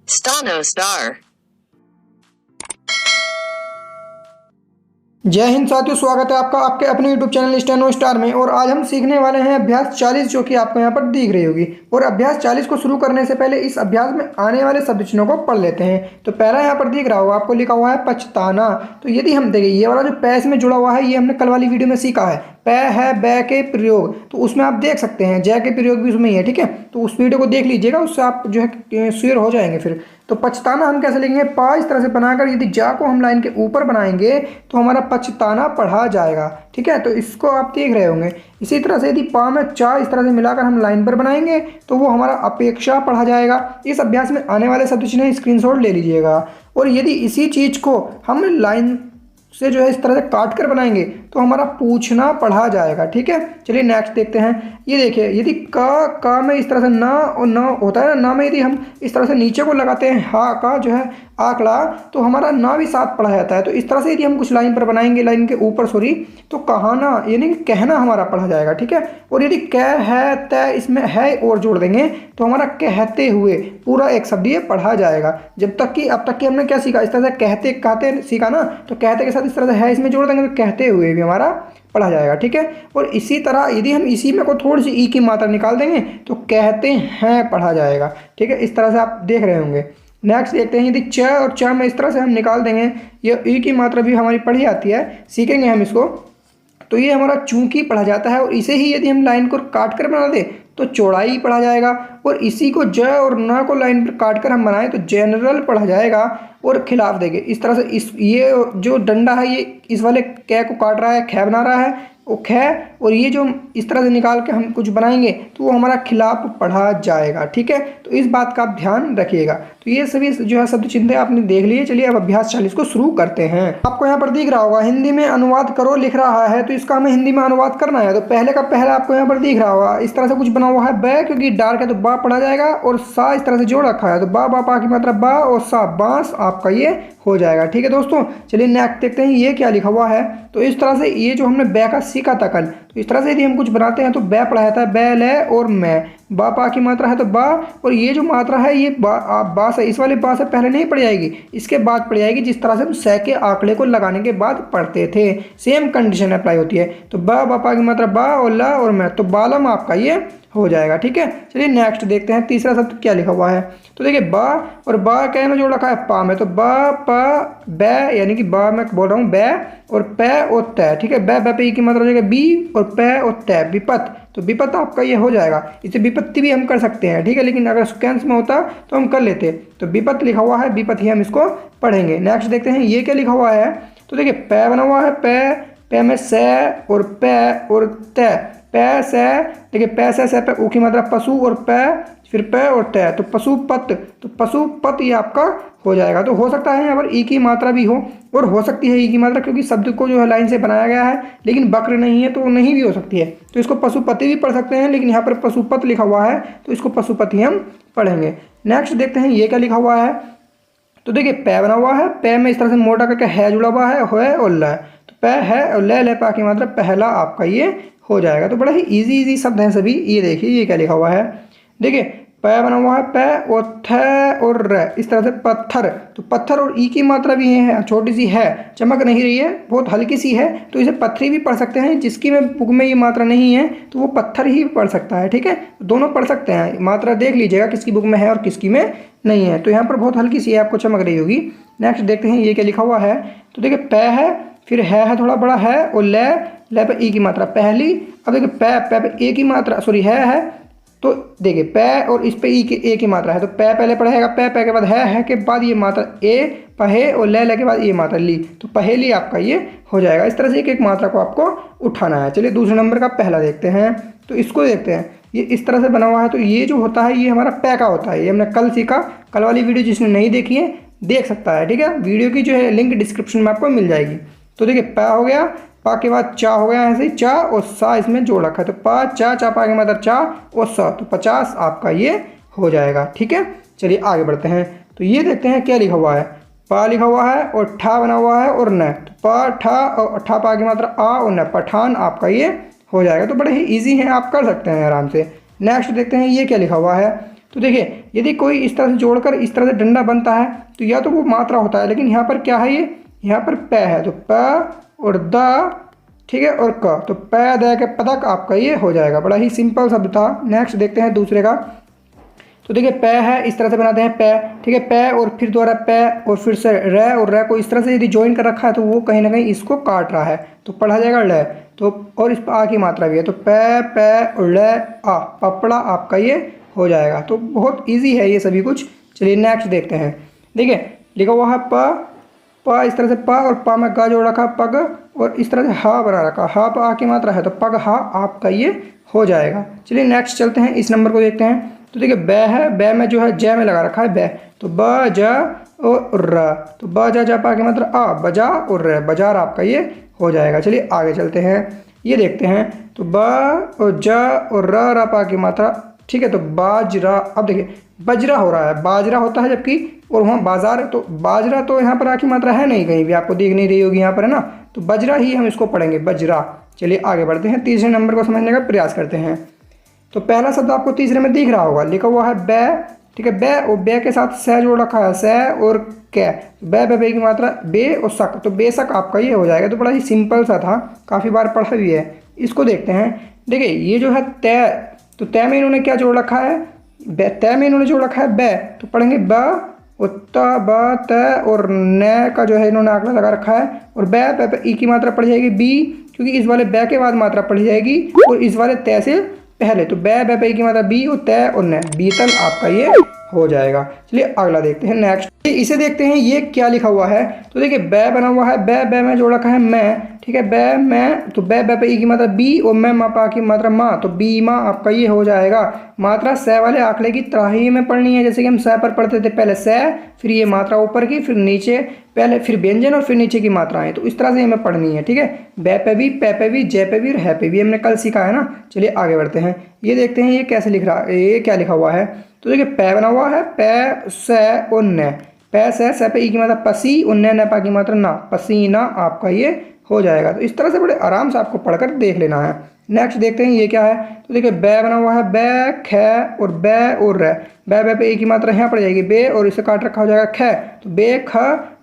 Stano star. जय हिंद साथियों, स्वागत है आपका आपके अपने YouTube चैनल स्टेनो स्टार में। और आज हम सीखने वाले हैं अभ्यास 40, जो कि आपको यहाँ पर दिख रही होगी। और अभ्यास 40 को शुरू करने से पहले इस अभ्यास में आने वाले शब्द चिन्हों को पढ़ लेते हैं। तो पहला यहाँ पर दिख रहा होगा आपको, लिखा हुआ है पछताना। तो यदि हम देखें, ये वाला जो पै इसमें जुड़ा हुआ है, ये हमने कल वाली वीडियो में सीखा है। पै है बै के प्रयोग, तो उसमें आप देख सकते हैं जय के प्रयोग भी उसमें ही है। ठीक है, तो उस वीडियो को देख लीजिएगा, उससे आप जो है श्योर हो जाएंगे। फिर तो पछताना हम कैसे लिखेंगे, पा इस तरह से बनाकर यदि जा को हम लाइन के ऊपर बनाएंगे तो हमारा पछताना पढ़ा जाएगा। ठीक है, तो इसको आप देख रहे होंगे। इसी तरह से यदि पा में चा इस तरह से मिलाकर हम लाइन पर बनाएंगे तो वो हमारा अपेक्षा पढ़ा जाएगा। इस अभ्यास में आने वाले शब्द चिन्ह स्क्रीनशॉट ले लीजिएगा। और यदि इसी चीज़ को हम लाइन से जो है इस तरह से काट कर बनाएंगे तो हमारा पूछना पढ़ा जाएगा। ठीक है, चलिए नेक्स्ट देखते हैं। ये देखिए, यदि का में इस तरह से ना और ना होता है ना में यदि हम इस तरह से नीचे को लगाते हैं हा का जो है आंकड़ा, तो हमारा ना भी साथ पढ़ा जाता है। तो इस तरह से यदि हम कुछ लाइन पर बनाएंगे, लाइन के ऊपर सॉरी, तो कहाना यानी कि कहना हमारा पढ़ा जाएगा। ठीक है, और यदि कह है तय इसमें है और जोड़ देंगे तो हमारा कहते हुए पूरा एक शब्द ये पढ़ा जाएगा। जब तक कि अब तक कि हमने क्या सीखा, इस तरह से कहते कहते सीखा ना, तो कहते के साथ इस तरह से है इसमें जोड़ देंगे तो कहते हुए भी हमारा पढ़ा जाएगा। ठीक है, और इसी तरह यदि हम इसी में को थोड़ी सी ई की मात्रा निकाल देंगे तो कहते हैं पढ़ा जाएगा। ठीक है, इस तरह से आप देख रहे होंगे। नेक्स्ट देखते हैं, यदि च और च में इस तरह से हम निकाल देंगे, ये ई की मात्रा भी हमारी पढ़ी आती है, सीखेंगे हम इसको, तो ये हमारा चूंकि पढ़ा जाता है। और इसे ही यदि हम लाइन को काट कर बना दें तो चौड़ाई पढ़ा जाएगा। और इसी को ज और न को लाइन पर काट कर हम बनाएं तो जनरल पढ़ा जाएगा। और खिलाफ देंगे इस तरह से, इस ये जो डंडा है ये इस वाले कै को काट रहा है, खे बना रहा है वो खे, और ये जो इस तरह से निकाल के हम कुछ बनाएंगे तो वो हमारा खिलाफ पढ़ा जाएगा। ठीक है, तो इस बात का आप ध्यान रखिएगा। तो ये सभी जो है शब्द चिन्ह आपने देख लिए। चलिए अब अभ्यास 40 को शुरू करते हैं। आपको यहाँ पर दिख रहा होगा हिंदी में अनुवाद करो लिख रहा है, तो इसका हमें हिंदी में अनुवाद करना है। तो पहले का पहला आपको यहाँ पर दिख रहा होगा, इस तरह से कुछ बना हुआ है बै, क्योंकि डार्क है तो बा पढ़ा जाएगा। और सा इस तरह से जोड़ रखा है तो बा पा की मात्रा बा, और सा बांस आपका ये हो जाएगा। ठीक है दोस्तों, चलिए नेक्स्ट देखते हैं ये क्या लिखा हुआ है। तो इस तरह से ये जो हमने बै का सीखा था कल, तो इस तरह से यदि हम कुछ बनाते हैं तो बै पढ़ा जाता है बै ले और मैं, बा पा की मात्रा है तो बा, और ये जो मात्रा है ये बा से, इस वाले बा से पहले नहीं पढ़ जाएगी, इसके बाद पढ़ जाएगी, जिस तरह से हम सै के आंकड़े को लगाने के बाद पढ़ते थे। सेम कंडीशन अप्लाई होती है। तो बा पा की मात्रा बा और ला और मैं, तो बालम आपका ये हो जाएगा। ठीक है, चलिए नेक्स्ट देखते हैं तीसरा शब्द क्या लिखा हुआ है। तो देखिए बा और बा कहना जो रखा है पा में, तो बा पा बै, यानी कि बा मैं बोल रहा हूँ बै और पै और तय। ठीक है, बै बै पे ई की मात्रा हो जाएगा बी और पै और तय, विपत। तो विपत आपका ये हो जाएगा। इसे विपत्ति भी हम कर सकते हैं। ठीक है, लेकिन अगर सेकेंड्स में होता तो हम कर लेते। तो विपत लिखा हुआ है, विपत ही हम इसको पढ़ेंगे। नेक्स्ट देखते हैं ये क्या लिखा हुआ है। तो देखिए पै बना हुआ है, पै में से और पै और तय, पै से, देखिए पै से पे ऊ की मात्रा पशु और पै फिर पै और तय, तो पशुपत। तो पशुपत ये आपका हो जाएगा। तो हो सकता है यहाँ पर ई की मात्रा भी हो सकती है ई की मात्रा, क्योंकि शब्द को जो है लाइन से बनाया गया है, लेकिन बक्र नहीं है तो नहीं भी हो सकती है। तो इसको पशुपति भी पढ़ सकते हैं, लेकिन यहाँ पर पशुपत लिखा हुआ है तो इसको पशुपति हम पढ़ेंगे। नेक्स्ट देखते हैं ये क्या लिखा हुआ है। तो देखिए पै बना हुआ है, पै में इस तरह से मोटा करके है जुड़ा हुआ है और ल, तो पै है और ले पा की मात्रा पहला आपका ये हो जाएगा। तो बड़ा ही इजी शब्द हैं सभी। ये देखिए ये क्या लिखा हुआ है। देखिए पै बना हुआ है, पै और थ और र, इस तरह से पत्थर। तो पत्थर और ई की मात्रा भी है, छोटी सी है, चमक नहीं रही है, बहुत हल्की सी है, तो इसे पत्थरी भी पढ़ सकते हैं। जिसकी में बुक में ये मात्रा नहीं है तो वो पत्थर ही पढ़ सकता है। ठीक है, दोनों पढ़ सकते हैं। मात्रा देख लीजिएगा किसकी बुक में है और किसकी में नहीं है। तो यहाँ पर बहुत हल्की सी है, आपको चमक रही होगी। नेक्स्ट देखते हैं ये क्या लिखा हुआ है। तो देखिए पै है, फिर है थोड़ा बड़ा है, और ले पे ई की मात्रा पहली। अब देखिए पै पे ए की मात्रा सॉरी है, तो देखिए पै और इस पे ई की ए की मात्रा है, तो पै पहले पढ़ेगा, पै के बाद है के बाद ये मात्रा ए पहे, और ले के बाद ये मात्रा ली, तो पहेली आपका ये हो जाएगा। इस तरह से एक एक मात्रा को आपको उठाना है। चलिए दूसरे नंबर का पहला देखते हैं। तो इसको देखते हैं, ये इस तरह से बना हुआ है। तो ये जो होता है ये हमारा पै का होता है। ये हमने कल सीखा, कल वाली वीडियो जिसने नहीं देखी है देख सकता है। ठीक है, वीडियो की जो है लिंक डिस्क्रिप्शन में आपको मिल जाएगी। तो देखिए पै हो गया, पा के बाद चा हो गया, ऐसे ही चा और सा इसमें जोड़ रखा है, तो पा चा पा के मतलब चा और सा, तो 50 आपका ये हो जाएगा। ठीक है, चलिए आगे बढ़ते हैं। तो ये देखते हैं क्या लिखा हुआ है। पा लिखा हुआ है और ठा बना हुआ है और न, तो पा ठा और ठा पा की मात्रा आ और न, पठान आपका ये हो जाएगा। तो बड़े ही ईजी हैं, आप कर सकते हैं आराम से। नेक्स्ट देखते हैं ये क्या लिखा हुआ है। तो देखिए यदि कोई इस तरह से जोड़कर इस तरह से डंडा बनता है तो या तो वो मात्रा होता है, लेकिन यहाँ पर क्या है, ये यहाँ पर प है, तो प और द, ठीक है, और क, तो प द के पदक आपका ये हो जाएगा। बड़ा ही सिंपल शब्द था। नेक्स्ट देखते हैं दूसरे का। तो देखिए प है, इस तरह से बनाते हैं प, ठीक है, प और फिर दोबारा प और फिर से र, और र को इस तरह से यदि ज्वाइन कर रखा है तो वो कहीं ना कहीं इसको काट रहा है, तो पढ़ा जाएगा ल। तो और इस पर आ की मात्रा भी है, तो प और ल आ, पपड़ा आपका ये हो जाएगा। तो बहुत ईजी है ये सभी कुछ। चलिए नेक्स्ट देखते हैं। देखिए लिखा हुआ है प, इस तरह से प और प में गा जोड़ रखा पग, और इस तरह से हा बना रखा, हा पर आ की मात्रा है, तो पग हा आपका ये हो जाएगा। चलिए नेक्स्ट चलते हैं, इस नंबर को देखते हैं। तो देखिए ब है, ब में जो है ज में लगा रखा है ब, तो ब ज और र, तो ब जा पा की मात्रा आ, बजा और र, बाजार आपका ये हो जाएगा। चलिए आगे चलते हैं, ये देखते हैं। तो ब और ज और र पा की मात्रा, ठीक है, तो बाजरा। अब देखिए बजरा हो रहा है, बाजरा होता है जबकि, और वहाँ बाजार, तो बाजरा तो यहाँ पर आ की मात्रा है नहीं, कहीं भी आपको दिख नहीं रही होगी यहाँ पर, है ना, तो बजरा ही हम इसको पढ़ेंगे, बजरा। चलिए आगे बढ़ते हैं, तीसरे नंबर को समझने का प्रयास करते हैं। तो पहला शब्द आपको तीसरे में दिख रहा होगा, लिखा हुआ है ब, ठीक है, ब और ब के साथ स जोड़ रखा है, स और क, ब की मात्रा बे और शक, तो बेशक आपका ये हो जाएगा। तो बड़ा ही सिंपल सा था, काफ़ी बार पढ़ा भी है। इसको देखते हैं। देखिए ये जो है तय, तो तय में इन्होंने क्या जोड़ रखा है, तय में इन्होंने जोड़ रखा है ब, तो पढ़ेंगे ब और त, ब त, और न का जो है इन्होंने आंकड़ा लगा रखा है, और ब ई की मात्रा पड़ जाएगी बी, क्योंकि इस वाले ब के बाद मात्रा पड़ी जाएगी और इस वाले तय से पहले, तो ब ई की मात्रा बी और तय और न, बीतल आपका ये हो जाएगा। चलिए अगला देखते हैं, नेक्स्ट इसे देखते हैं, ये क्या लिखा हुआ है। तो देखिए ब बना हुआ है, ब में जोड़ रखा है मैं, ठीक है, ब में, तो ब ई की मात्रा बी और मैं पा की मात्रा माँ, तो बी माँ आपका ये हो जाएगा। मात्रा स वाले आंकड़े की तरह ही में पढ़नी है, जैसे कि हम स पर पढ़ते थे, पहले स, फिर ये मात्रा ऊपर की, फिर नीचे, पहले फिर व्यंजन और फिर नीचे की मात्राएं, तो इस तरह से हमें पढ़नी है, ठीक है। ब पे भी, पे भी, जय पे भी और है पे भी हमने कल सीखा है ना। चलिए आगे बढ़ते हैं, ये देखते हैं ये कैसे लिख रहा, ये क्या लिखा हुआ है। तो देखिए पै बना हुआ है, पै स और न, पै स पे ई की मात्रा पसी और न पा की मात्रा ना, पसीना आपका ये हो जाएगा। तो इस तरह से बड़े आराम से आपको पढ़कर देख लेना है। नेक्स्ट देखते हैं ये क्या है। तो देखिए बै बना हुआ है, बै ख और बै और र, बै पे ई की मात्रा यहाँ पड़ जाएगी बे, और इसे काट रखा हो जाएगा ख, तो बे ख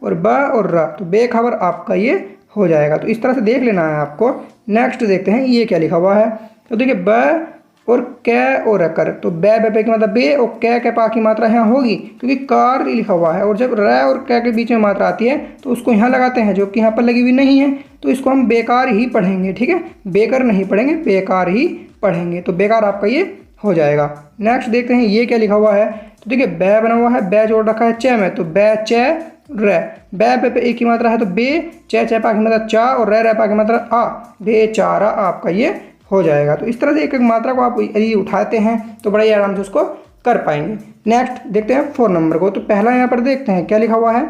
और ब और र, तो बेखबर आपका ये हो जाएगा। तो इस तरह से देख लेना है आपको। नेक्स्ट देखते हैं ये क्या लिखा हुआ है। तो देखिए ब और कै और कर, तो बै पे की मात्रा बे और कै पा की मात्रा यहाँ होगी, क्योंकि कार लिखा हुआ है, और जब र और कै के बीच में मात्रा आती है तो उसको यहाँ लगाते हैं, जो कि यहाँ पर लगी हुई नहीं है, तो इसको हम बेकार ही पढ़ेंगे, ठीक है, बेकर नहीं पढ़ेंगे, बेकार ही पढ़ेंगे, तो बेकार आपका ये हो जाएगा। नेक्स्ट देखते हैं ये क्या लिखा हुआ है। तो देखिए बै बना हुआ है, बै जोड़ रखा है च में, तो बै च र, बै पे एक की मात्रा है तो बे, च पा की मात्रा चा और र पा की मात्रा आ, बेचारा आपका ये हो जाएगा। तो इस तरह से एक एक मात्रा को आप यदि उठाते हैं तो बड़ा ही आराम से उसको कर पाएंगे। नेक्स्ट देखते हैं 4 नंबर को। तो पहला यहाँ पर देखते हैं क्या लिखा हुआ है।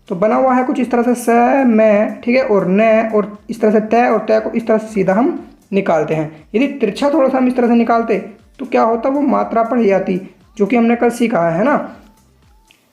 तो बना हुआ है कुछ इस तरह से स मैं, ठीक है, और न, और इस तरह से तय, और तय को इस तरह से सीधा हम निकालते हैं। यदि तिरछा थोड़ा सा हम इस तरह से निकालते तो क्या होता, वो मात्रा पड़ जाती, जो कि हमने कल सीखा है ना।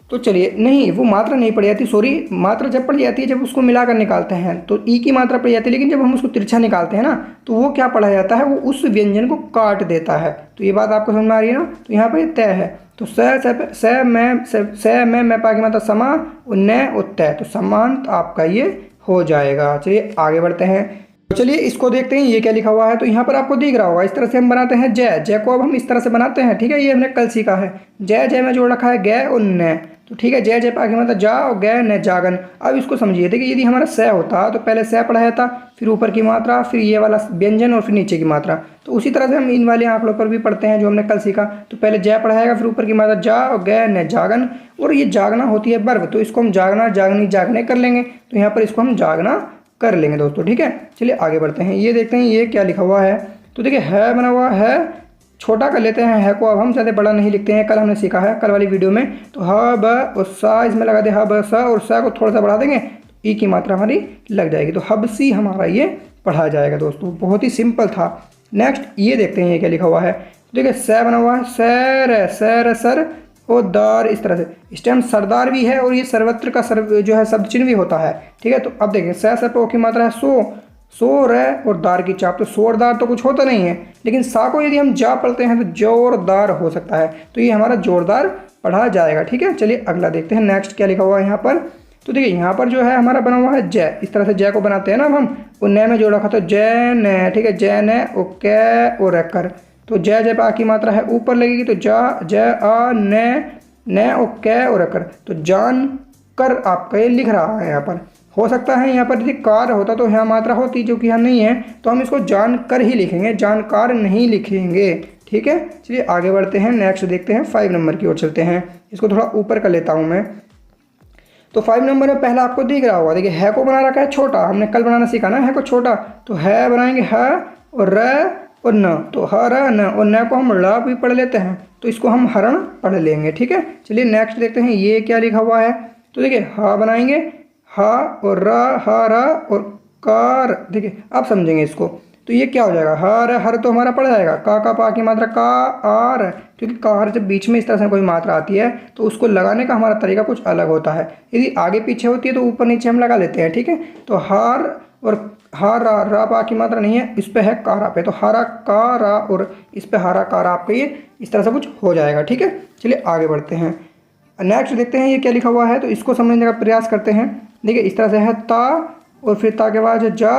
तो चलिए, नहीं वो मात्रा नहीं पड़ जाती, सॉरी, मात्रा जब पड़ जाती है जब उसको मिलाकर निकालते हैं तो ई की मात्रा पड़ जाती है, लेकिन जब हम उसको तिरछा निकालते हैं ना तो वो क्या पढ़ा जाता है, वो उस व्यंजन को काट देता है। तो ये बात आपको समझ में आ रही है ना। तो यहाँ पर तय है, तो स मैं पा की मात्रा समा और न और तय, तो समान आपका ये हो जाएगा। चलिए आगे बढ़ते हैं। तो चलिए इसको देखते हैं ये क्या लिखा हुआ है। तो यहाँ पर आपको दिख रहा होगा, इस तरह से हम बनाते हैं जय, जय को अब हम इस तरह से बनाते हैं, ठीक है, ये हमने कल सीखा है। जय जय में जोड़ रखा है गै और न, तो ठीक है, जय जय पाके मतलब जा और गै न जागन। अब इसको समझिए, देखिए यदि हमारा स होता तो पहले स पढ़ा जाता, फिर ऊपर की मात्रा, फिर ये वाला व्यंजन और फिर नीचे की मात्रा। तो उसी तरह से हम इन वाले आंकड़ों पर भी पढ़ते हैं जो हमने कल सीखा। तो पहले जय पढ़ाएगा, फिर ऊपर की मात्रा जा और गै न जागन, और ये जागना होती है वर्ब, तो इसको हम जागना जागनी जागने कर लेंगे। तो यहाँ पर इसको हम जागना कर लेंगे दोस्तों, ठीक है। चलिए आगे बढ़ते हैं, ये देखते हैं ये क्या लिखा हुआ है। तो देखिए है बना हुआ है, छोटा कर लेते हैं है को, अब हम ज़्यादा बड़ा नहीं लिखते हैं, कल हमने सीखा है कल वाली वीडियो में। तो ह ब और सा इसमें लगा दे, ह ब सा, और सा को थोड़ा सा बढ़ा देंगे तो ई की मात्रा हमारी लग जाएगी, तो हबसी हमारा ये पढ़ा जाएगा दोस्तों, बहुत ही सिंपल था। नेक्स्ट ये देखते हैं ये क्या लिखा हुआ है। तो देखिए स बना हुआ है, सैर सैर सर और दार, इस तरह से इस टाइम सरदार भी है और ये सर्वत्र का सर्व जो है शब्द चिन्ह भी होता है, ठीक है। तो अब देखिए स सर पे ओ की मात्रा है सो, शोर है और दार की चाप, तो शोरदार तो कुछ होता नहीं है, लेकिन सा को यदि हम जा पढ़ते हैं तो जोरदार हो सकता है, तो ये हमारा जोरदार पढ़ा जाएगा। ठीक है, चलिए अगला देखते हैं नेक्स्ट क्या लिखा हुआ है यहाँ पर। तो देखिए यहाँ पर जो है हमारा बना हुआ है जय, इस तरह से जय को बनाते हैं ना हम, वो न में जोड़ रखा तो जय न, ठीक है, जय न ओ कै ओ रकर, तो जय जय पे आ की मात्रा है ऊपर लगेगी, तो जा जय आ न ओ कै ओ रकर, तो जान कर आपका ये लिख रहा है यहाँ पर। हो सकता है यहाँ पर यदि कार होता तो यहाँ मात्रा होती, जो कि यहाँ नहीं है, तो हम इसको जानकर ही लिखेंगे, जानकार नहीं लिखेंगे। ठीक है, चलिए आगे बढ़ते हैं, नेक्स्ट देखते हैं 5 नंबर की ओर चलते हैं। इसको थोड़ा ऊपर कर लेता हूँ मैं। तो 5 नंबर में पहला आपको दिख रहा होगा, देखिए है को बना रखा है छोटा, हमने कल बनाना सीखा ना है को छोटा, तो है बनाएंगे ह और र और न, तो ह र न, और न को हम ला भी पढ़ लेते हैं, तो इसको हम हरण पढ़ लेंगे। ठीक है, चलिए नेक्स्ट देखते हैं ये क्या लिखा हुआ है। तो देखिए हा बनाएंगे, हा और र और कार, देखिए आप समझेंगे इसको, तो ये क्या हो जाएगा, हर तो हमारा पड़ जाएगा, का पा की मात्रा का आर, क्योंकि कार जब बीच में इस तरह से कोई मात्रा आती है तो उसको लगाने का हमारा तरीका कुछ अलग होता है, यदि आगे पीछे होती है तो ऊपर नीचे हम लगा लेते हैं। ठीक है, तो हार और हारा, रा पा की मात्रा नहीं है, इस पे है कारा पे, तो हारा कारा और इस पे हारा कारा, आपका ये इस तरह से कुछ हो जाएगा। ठीक है, चलिए आगे बढ़ते हैं, नेक्स्ट देखते हैं ये क्या लिखा हुआ है, तो इसको समझने का प्रयास करते हैं। देखिए इस तरह से है ता, और फिर ता के बाद जा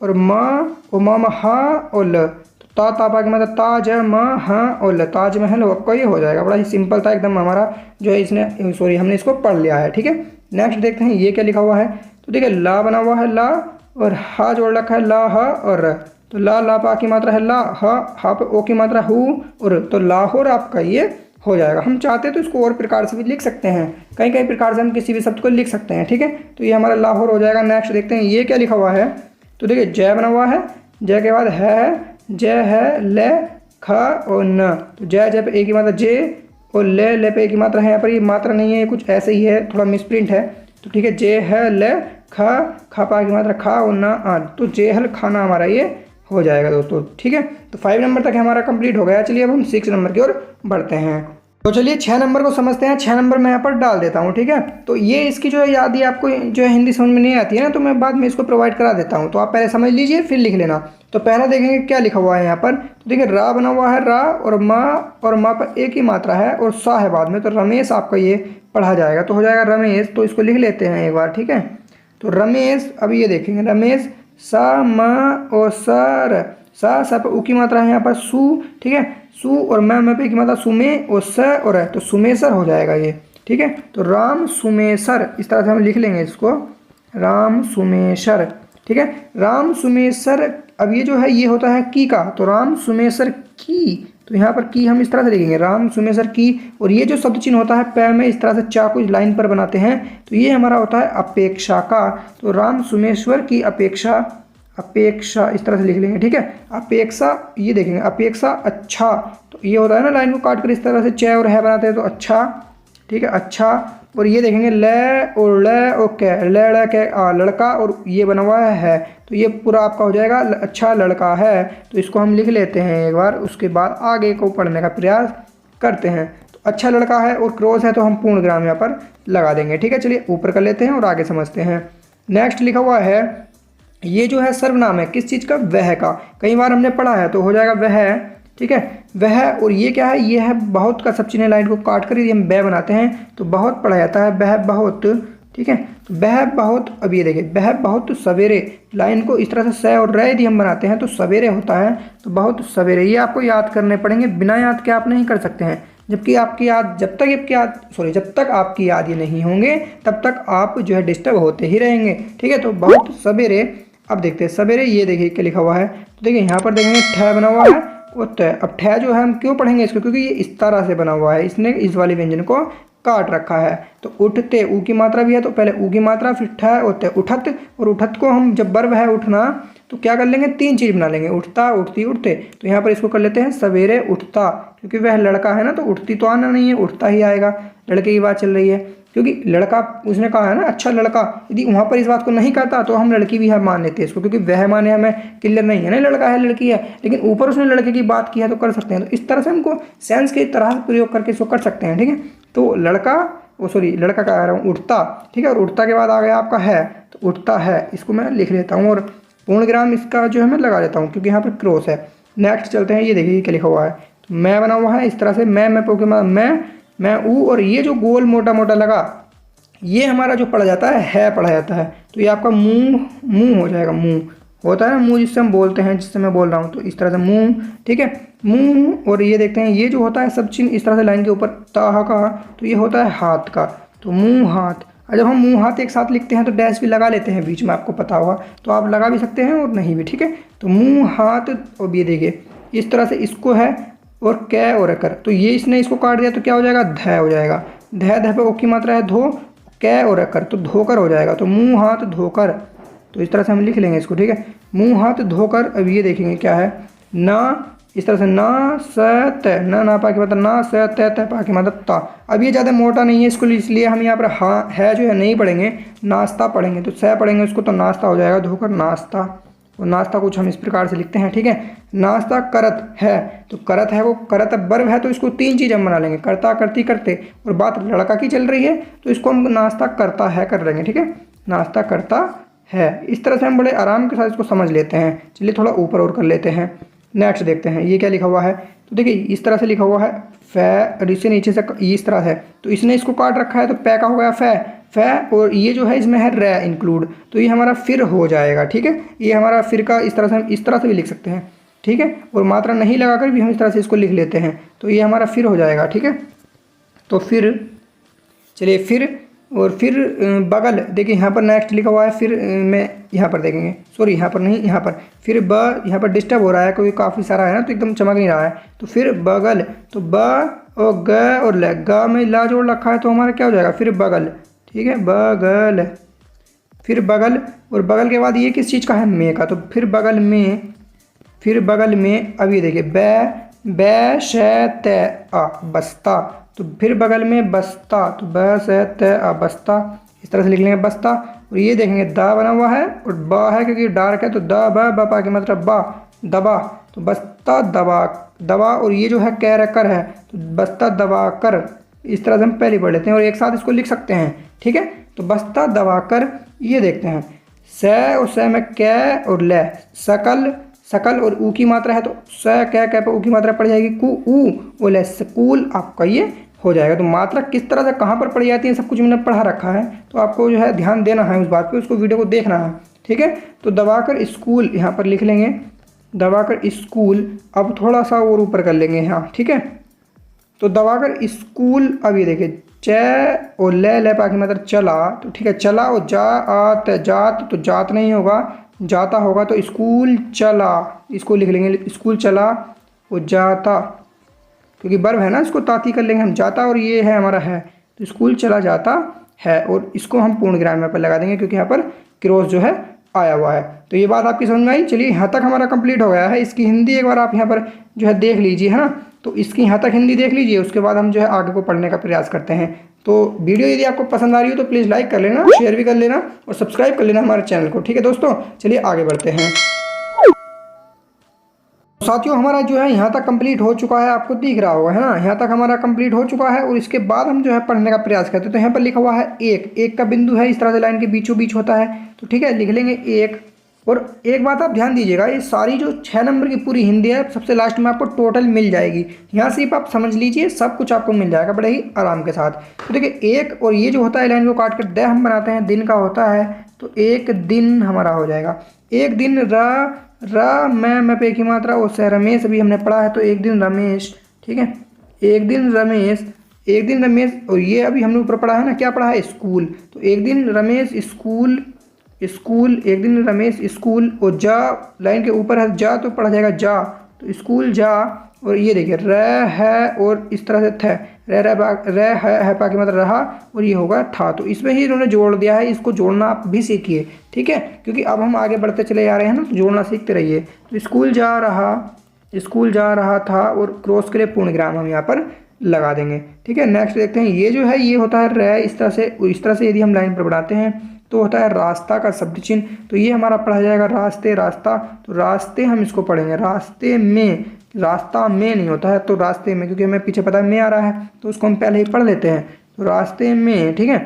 और माँ और माँ हा और ल, तो ता तापा के मतलब ताज माँ हाँ और ल, ताजमहल आपका ये हो जाएगा। बड़ा ही सिंपल था एकदम हमारा जो है, इसने सॉरी हमने इसको पढ़ लिया है। ठीक है, नेक्स्ट देखते हैं ये क्या लिखा हुआ है। तो देखिए ला बना हुआ है ला, और हा जोड़ रखा है ला हा और र, तो ला पा की मात्रा है ला, हा पे ओ की मात्रा हु और, तो लाहौर आपका ये हो जाएगा। हम चाहते हैं तो इसको और प्रकार से भी लिख सकते हैं, कई कई प्रकार से हम किसी भी शब्द को लिख सकते हैं। ठीक है, तो ये हमारा लाहौर हो जाएगा। नेक्स्ट देखते हैं ये क्या लिखा हुआ है। तो देखिए जय बना हुआ है, जय के बाद है, जय है ले ख और न, तो जय जय पे एक ही मात्रा जे, और ले पे एक ही मात्रा है, यहाँ पर ये मात्रा नहीं है, ये कुछ ऐसे ही है, थोड़ा मिसप्रिंट है। तो ठीक है, जे है ले खा पा की मात्रा खा और न आ, तो जेहल खाना हमारा ये हो जाएगा दोस्तों। ठीक है, तो 5 नंबर तक हमारा कंप्लीट हो गया। चलिए अब हम 6 नंबर की ओर बढ़ते हैं। तो चलिए 6 नंबर को समझते हैं। 6 नंबर मैं यहाँ पर डाल देता हूँ। ठीक है, तो ये इसकी जो है याद ही आपको जो है हिंदी समझ में नहीं आती है ना, तो मैं बाद में इसको प्रोवाइड करा देता हूँ, तो आप पहले समझ लीजिए फिर लिख लेना। तो पहला देखेंगे क्या लिखा हुआ है यहाँ पर। तो देखिए रा बना हुआ है, रा और माँ पर एक ही मात्रा है और सा है बाद में, तो रमेश आपका ये पढ़ा जाएगा, तो हो जाएगा रमेश। तो इसको लिख लेते हैं एक बार। ठीक है, तो रमेश, अभी ये देखेंगे रमेश, सा म और सर, सा पर ऊ की मात्रा है यहाँ पर सु। ठीक है, सु और मैं पे की मात्रा सुमे और स और है, तो सुमेसर हो जाएगा ये। ठीक है, तो राम सुमेसर, इस तरह से हम लिख लेंगे इसको, राम सुमेसर। ठीक है, राम सुमेसर। अब ये जो है ये होता है की का, तो राम सुमेसर की, तो यहाँ पर की हम इस तरह से लिखेंगे, राम सुमेसर की। और ये जो शब्द चिन्ह होता है पै में इस तरह से चाकू इस लाइन पर बनाते हैं, तो ये हमारा होता है अपेक्षा का, तो राम सुमेश्वर की अपेक्षा, अपेक्षा इस तरह से लिख लेंगे। ठीक है, अपेक्षा, ये देखेंगे अपेक्षा अच्छा, तो ये होता है ना लाइन को काट कर इस तरह से च और है बनाते हैं, तो अच्छा। ठीक है, अच्छा। और ये देखेंगे ल और ल और कै, ल कै आ, लड़का, और ये बना हुआ है, तो ये पूरा आपका हो जाएगा अच्छा लड़का है। तो इसको हम लिख लेते हैं एक बार, उसके बाद आगे को पढ़ने का प्रयास करते हैं। तो अच्छा लड़का है और क्रॉस है, तो हम पूर्ण विराम यहाँ पर लगा देंगे। ठीक है, चलिए ऊपर कर लेते हैं और आगे समझते हैं। नेक्स्ट लिखा हुआ है, ये जो है सर्वनाम है किस चीज़ का, वह का, कई बार हमने पढ़ा है, तो हो जाएगा वह। ठीक है, वह। और ये क्या है, ये है बहुत का सब चिन्ह लाइन को काट कर यदि हम वह बनाते हैं तो बहुत पढ़ा जाता है, वह बहुत। ठीक है, तो वह बहुत, अब ये देखिए वह बहुत सवेरे, लाइन को इस तरह से स और र यदि हम बनाते हैं तो सवेरे होता है, तो बहुत सवेरे। ये आपको याद करने पड़ेंगे, बिना याद के आप नहीं कर सकते हैं, जबकि आपकी याद जब तक आपकी याद ये नहीं होंगे तब तक आप जो है डिस्टर्ब होते ही रहेंगे। ठीक है, तो बहुत सवेरे। अब देखते हैं सवेरे, ये देखिए क्या लिखा हुआ है। तो देखिए यहाँ पर देखेंगे ठ बना हुआ है और त। अब ठ जो है हम क्यों पढ़ेंगे इसको, क्योंकि ये इस तरह से बना हुआ है, इसने इस वाले व्यंजन को काट रखा है। तो उठते, ऊ की मात्रा भी है, तो पहले ऊ की मात्रा फिर ठ और त, उठत। और उठत को हम जब वर्ब है उठना, तो क्या कर लेंगे, 3 चीज़ बना लेंगे, उठता, उठती, उठते। तो यहाँ पर इसको कर लेते हैं सवेरे उठता, क्योंकि वह लड़का है ना, तो उठती तो आना नहीं है, उठता ही आएगा, लड़के की बात चल रही है, क्योंकि लड़का उसने कहा है ना अच्छा लड़का, यदि वहाँ पर इस बात को नहीं करता तो हम लड़की भी मान लेते हैं इसको, क्योंकि वह माने हमें क्लियर नहीं है ना, लड़का है लड़की है, लेकिन ऊपर उसने लड़के की बात की है तो कर सकते हैं। तो इस तरह से हमको सेंस के तरह से प्रयोग करके इसको कर सकते हैं। ठीक है, तो लड़का, लड़का कह रहा हूँ उठता। ठीक है, और उठता के बाद आ गया आपका है, तो उठता है, इसको मैं लिख लेता हूँ। और पूर्ण विराम इसका जो है मैं लगा देता हूँ क्योंकि यहाँ पर क्रॉस है। नेक्स्ट चलते हैं, ये देखिए क्या लिखा हुआ है, तो मैं बना हुआ है इस तरह से, मैं पे मैं ऊ, और ये जो गोल मोटा मोटा लगा ये हमारा जो पढ़ा जाता है पढ़ा जाता है। तो ये आपका मुंह मुंह हो जाएगा, मुंह होता है ना मुंह जिससे हम बोलते हैं, जिससे मैं बोल रहा हूँ, तो इस तरह से मुंह, ठीक है मुंह। और ये देखते हैं ये जो होता है सब चिन्ह इस तरह से लाइन के ऊपर ताहा का, तो ये होता है हाथ का, तो मुंह हाथ। और जब हम मुंह हाथ एक साथ लिखते हैं तो डैश भी लगा लेते हैं बीच में, आपको पता होगा, तो आप लगा भी सकते हैं और नहीं भी, ठीक है। तो मुंह हाथ, और ये देखिए इस तरह से इसको है, और कै और कर, तो ये इसने इसको काट दिया तो क्या हो जाएगा, ध हो जाएगा। ध पे ओ की मात्रा है धो, कै और कर, तो धोकर हो जाएगा। तो मुंह हाथ धोकर, तो इस तरह से हम लिख लेंगे इसको, ठीक है मुंह हाथ धोकर। अब ये देखेंगे क्या है, ना इस तरह से ना स त, ना पा के मतलब ना स त पा के मतलब ता। अब ये ज़्यादा मोटा नहीं है इसको, इसलिए हम यहाँ पर हाँ है जो है नहीं पढ़ेंगे, नाश्ता पढ़ेंगे, तो स पढ़ेंगे उसको तो नाश्ता हो जाएगा, धोकर नाश्ता। और नाश्ता कुछ हम इस प्रकार से लिखते हैं, ठीक है नाश्ता करत है, तो करत है वो करत वर्ब है, तो इसको तीन चीज़ हम बना लेंगे, करता करती करते, और बात लड़का की चल रही है तो इसको हम नाश्ता करता है कर लेंगे, ठीक है नाश्ता करता है। इस तरह से हम बड़े आराम के साथ इसको समझ लेते हैं। चलिए थोड़ा ऊपर और कर लेते हैं। नेक्स्ट देखते हैं ये क्या लिखा हुआ है, तो देखिए इस तरह से लिखा हुआ है फै, और इससे नीचे से इस तरह है, तो इसने इसको काट रखा है तो पै का हो गया फै, और ये जो है इसमें है रै इंक्लूड, तो ये हमारा फिर हो जाएगा, ठीक है ये हमारा फिर का इस तरह से हम इस तरह से भी लिख सकते हैं, ठीक है और मात्रा नहीं लगाकर भी हम इस तरह से इसको लिख लेते हैं, तो ये हमारा फिर हो जाएगा, ठीक है। तो फिर चलिए फिर, और फिर बगल, देखिए यहाँ पर नेक्स्ट लिखा हुआ है, फिर में यहाँ पर देखेंगे, सॉरी यहाँ पर नहीं, यहाँ पर फिर ब, यहाँ पर डिस्टर्ब हो रहा है क्योंकि काफ़ी सारा है ना, तो एकदम चमक नहीं रहा है। तो फिर बगल, तो ब और ग और ल, ग में ला जोड़ रखा है तो हमारा क्या हो जाएगा, फिर बगल, ठीक है बगल, फिर बगल। और बगल के बाद ये किस चीज़ का है, मे का, तो फिर बगल में, फिर बगल में। अब ये देखिए बै श त आ बस्ता, तो फिर बगल में बस्ता, तो ब से त आ बस्ता, इस तरह से लिख लेंगे बस्ता। और ये देखेंगे दा बना हुआ है और बा है क्योंकि डार्क है, तो द ब पा के मतलब बा दबा, तो बस्ता दबा दबा। और ये जो है कैर कर है, तो बस्ता दबा कर, इस तरह से हम पहले पढ़ लेते हैं और एक साथ इसको लिख सकते हैं, ठीक है। तो बस्ता दबा कर, ये देखते हैं स और स में कै और ल, सकल, सकल और ऊ की मात्रा है तो स कै कै पर ऊ की मात्रा पड़ जाएगी कु ऊ, और ल स्कूल आपका ये हो जाएगा। तो मात्रा किस तरह से कहाँ पर पड़ी जाती है सब कुछ मैंने पढ़ा रखा है, तो आपको जो है ध्यान देना है उस बात पे, उसको वीडियो को देखना है, ठीक है। तो दबाकर स्कूल यहाँ पर लिख लेंगे, दबाकर स्कूल। अब थोड़ा सा और ऊपर कर लेंगे यहाँ, ठीक है। तो दबाकर स्कूल, अब ये देखिए च और ल पा की मतलब चला, तो ठीक है चला। और जा आत जात, तो जात नहीं होगा जाता होगा, तो स्कूल चला, इसको लिख लेंगे स्कूल चला। और जाता क्योंकि वर्ब है ना, इसको ताती कर लेंगे हम जाता, और ये है हमारा है, तो स्कूल चला जाता है। और इसको हम पूर्ण विराम यहाँ पर लगा देंगे क्योंकि यहाँ पर क्रॉस जो है आया हुआ है। तो ये बात आपकी समझ में आई। चलिए यहाँ तक हमारा कंप्लीट हो गया है। इसकी हिंदी एक बार आप यहाँ पर जो है देख लीजिए, है ना। तो इसकी यहाँ तक हिंदी देख लीजिए, उसके बाद हम जो है आगे को पढ़ने का प्रयास करते हैं। तो वीडियो यदि आपको पसंद आ रही हो तो प्लीज़ लाइक कर लेना, शेयर भी कर लेना और सब्सक्राइब कर लेना हमारे चैनल को, ठीक है दोस्तों। चलिए आगे बढ़ते हैं। साथियों हमारा जो है यहाँ तक कंप्लीट हो चुका है, आपको दिख रहा होगा, है ना। यहाँ तक हमारा कंप्लीट हो चुका है और इसके बाद हम जो है पढ़ने का प्रयास करते हैं। तो यहाँ पर लिखा हुआ है एक का बिंदु है, इस तरह से लाइन के बीचों बीच होता है, तो ठीक है लिख लेंगे एक। और एक बात आप ध्यान दीजिएगा, ये सारी जो 6 नंबर की पूरी हिंदी है सबसे लास्ट में आपको टोटल मिल जाएगी। यहाँ सिर्फ आप समझ लीजिए, सब कुछ आपको मिल जाएगा बड़े ही आराम के साथ। तो देखिए एक, और ये जो होता है लाइन को काट कर द हम बनाते हैं, दिन का होता है, तो एक दिन हमारा हो जाएगा। एक दिन र मैं पे की मात्रा और से रमेश अभी हमने पढ़ा है, तो एक दिन रमेश, ठीक है एक दिन रमेश, एक दिन रमेश। और ये अभी हमने ऊपर पढ़ा है ना, क्या पढ़ा है स्कूल, तो एक दिन रमेश स्कूल, स्कूल एक दिन रमेश स्कूल। और जा लाइन के ऊपर है जा, तो पढ़ा जाएगा जा, तो स्कूल जा। और ये देखिए र है और इस तरह से थ, र है पा की मतलब रहा, और ये होगा था। तो इसमें ही इन्होंने जोड़ दिया है, इसको जोड़ना आप भी सीखिए, ठीक है, क्योंकि अब हम आगे बढ़ते चले जा रहे हैं ना, तो जोड़ना सीखते रहिए। तो स्कूल जा रहा था, और क्रॉस के लिए पूर्ण विराम हम यहाँ पर लगा देंगे, ठीक है। नेक्स्ट देखते हैं, ये जो है ये होता है र, इस तरह से यदि हम लाइन पर बढ़ाते हैं तो होता है रास्ता का शब्द चिन्ह, तो ये हमारा पढ़ा जाएगा रास्ते, रास्ता। तो रास्ते हम इसको पढ़ेंगे रास्ते में, रास्ता में नहीं होता है, तो रास्ते में, क्योंकि हमें पीछे पता है में आ रहा है, तो उसको हम पहले ही पढ़ लेते हैं। तो रास्ते में, ठीक है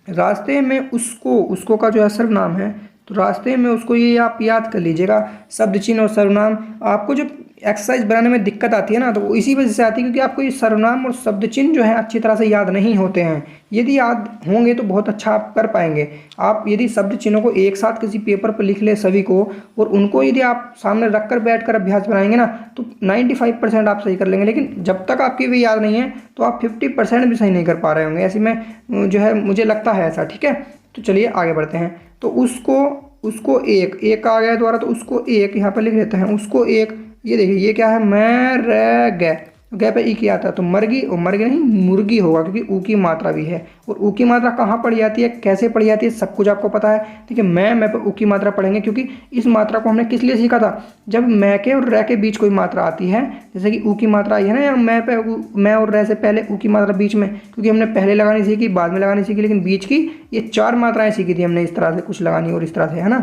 रास्ते में उसको का जो है सर्वनाम है, तो रास्ते में उसको ये आप याद कर लीजिएगा, शब्द चिन्ह और सर्वनाम। आपको जो एक्सरसाइज बनाने में दिक्कत आती है ना, तो वो इसी वजह से आती है क्योंकि आपको ये सर्वनाम और शब्द चिन्ह जो है अच्छी तरह से याद नहीं होते हैं। यदि याद होंगे तो बहुत अच्छा आप कर पाएंगे। आप यदि शब्द चिन्हों को एक साथ किसी पेपर पर लिख ले सभी को, और उनको यदि आप सामने रख कर बैठ कर अभ्यास बनाएंगे ना, तो 95% आप सही कर लेंगे। लेकिन जब तक आपकी भी याद नहीं है तो आप 50% भी सही नहीं कर पा रहे होंगे, ऐसे में जो है मुझे लगता है ऐसा। ठीक है, तो चलिए आगे बढ़ते हैं। तो उसको एक आ गया द्वारा, तो उसको एक यहाँ पर लिख लेते हैं, उसको एक। ये देखिए ये क्या है, मैं र गै, गै पे ई किया आता है तो मर्गी, और मर्गी नहीं मुर्गी होगा क्योंकि ऊ की मात्रा भी है। और ऊ की मात्रा कहाँ पड़ी जाती है, कैसे पड़ी जाती है, सब कुछ आपको पता है। ठीक है, मैं पे ऊ की मात्रा पढ़ेंगे क्योंकि इस मात्रा को हमने किस लिए सीखा था, जब मैं के और रै के बीच कोई मात्रा आती है, जैसे कि ऊ की मात्रा आई है ना, या मैं और रै से पहले ऊ की मात्रा बीच में, क्योंकि हमने पहले लगानी सीखी, बाद में लगानी सीखी, लेकिन बीच की ये 4 मात्राएं सीखी थी हमने, इस तरह से कुछ लगानी और इस तरह से, है ना।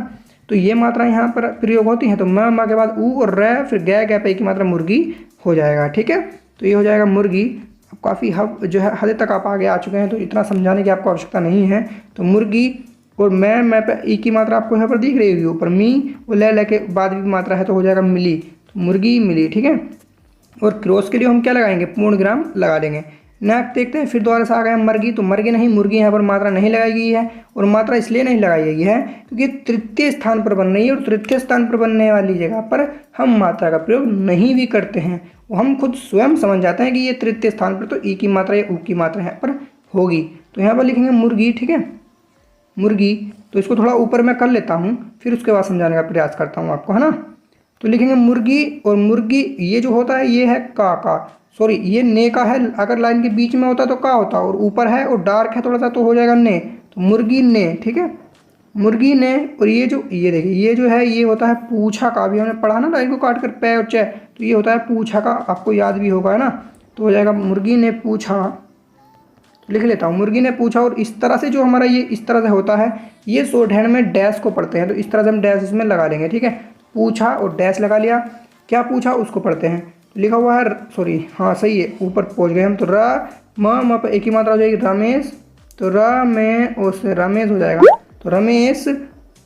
तो ये मात्रा यहाँ पर प्रयोग होती हैं। तो म के बाद ऊ और रै, फिर गै, गै पे की मात्रा मुर्गी हो जाएगा। ठीक है, तो ये हो जाएगा मुर्गी। अब काफ़ी जो है हद तक आप आगे आ चुके हैं, तो इतना समझाने की आपको आवश्यकता नहीं है। तो मुर्गी, और मैं पे ई की मात्रा आपको यहाँ पर दिख रही होगी ऊपर, मी और ले के बाद भी मात्रा है तो हो जाएगा मिली, तो मुर्गी मिली। ठीक है, और क्रॉस के लिए हम क्या लगाएंगे, पूर्ण विराम लगा देंगे। नेक्स्ट देखते हैं, फिर दोबारा से आ गया मर्गी, तो मर्गी नहीं मुर्गी, यहाँ पर मात्रा नहीं लगाई गई है। और मात्रा इसलिए नहीं लगाई गई है क्योंकि तृतीय स्थान पर बन रही है, और तृतीय स्थान पर बनने वाली जगह पर हम मात्रा का प्रयोग नहीं भी करते हैं। वो हम खुद स्वयं समझ जाते हैं कि ये तृतीय स्थान पर तो ई की मात्रा या ऊ की मात्रा यहाँ पर होगी। तो यहाँ पर लिखेंगे मुर्गी। ठीक है, मुर्गी। तो इसको थोड़ा ऊपर मैं कर लेता हूँ, फिर उसके बाद समझाने का प्रयास करता हूँ आपको, है ना। तो लिखेंगे मुर्गी, और मुर्गी ये जो होता है ये है का, सॉरी ये ने का है। अगर लाइन के बीच में होता तो का होता, और ऊपर है और डार्क है थोड़ा सा तो हो जाएगा ने, तो मुर्गी ने। ठीक है, मुर्गी ने। और ये देखिए ये जो है ये होता है पूछा का, भी हमने पढ़ा ना लाइन को काट कर पै और चे, तो ये होता है पूछा का, आपको याद भी होगा, है ना। तो हो जाएगा मुर्गी ने पूछा, लिख लेता हूँ मुर्गी ने पूछा। और इस तरह से जो हमारा ये इस तरह से होता है, ये शॉर्ट हैंड में डैश को पढ़ते हैं, तो इस तरह से हम डैश इसमें लगा लेंगे। ठीक है, पूछा और डैश लगा लिया, क्या पूछा उसको पढ़ते हैं, लिखा हुआ है, सॉरी हाँ सही है, ऊपर पहुंच गए हम। तो र म पर एक ही मात्रा हो जाएगी रमेश, तो र में उस रमेश हो जाएगा। तो रमेश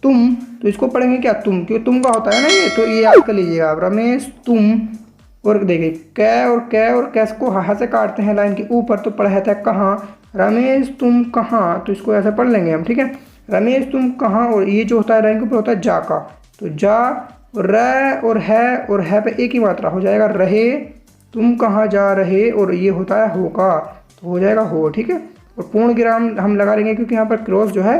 तुम, तो इसको पढ़ेंगे क्या, तुम, क्योंकि तुम का होता है ना ये, तो ये याद कर लीजिएगा आप, रमेश तुम। और देखिए कै और कैस को हा से काटते हैं लाइन के ऊपर, तो पढ़ा जाता है कहाँ, रमेश तुम कहाँ, तो इसको ऐसे पढ़ लेंगे हम। ठीक है, रमेश तुम कहाँ, और ये जो होता है लाइन के ऊपर होता है जा का, तो जा और है पे एक ही मात्रा हो जाएगा रहे, तुम कहाँ जा रहे, और ये होता है हो का, तो हो जाएगा हो। ठीक है, और पूर्ण विराम हम लगा लेंगे क्योंकि यहाँ पर क्रॉस जो है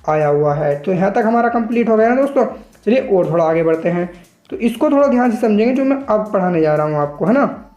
आया हुआ है। तो यहाँ तक हमारा कंप्लीट हो गया ना दोस्तों। चलिए और थोड़ा आगे बढ़ते हैं, तो इसको थोड़ा ध्यान से समझेंगे जो मैं अब पढ़ाने जा रहा हूँ आपको, है ना।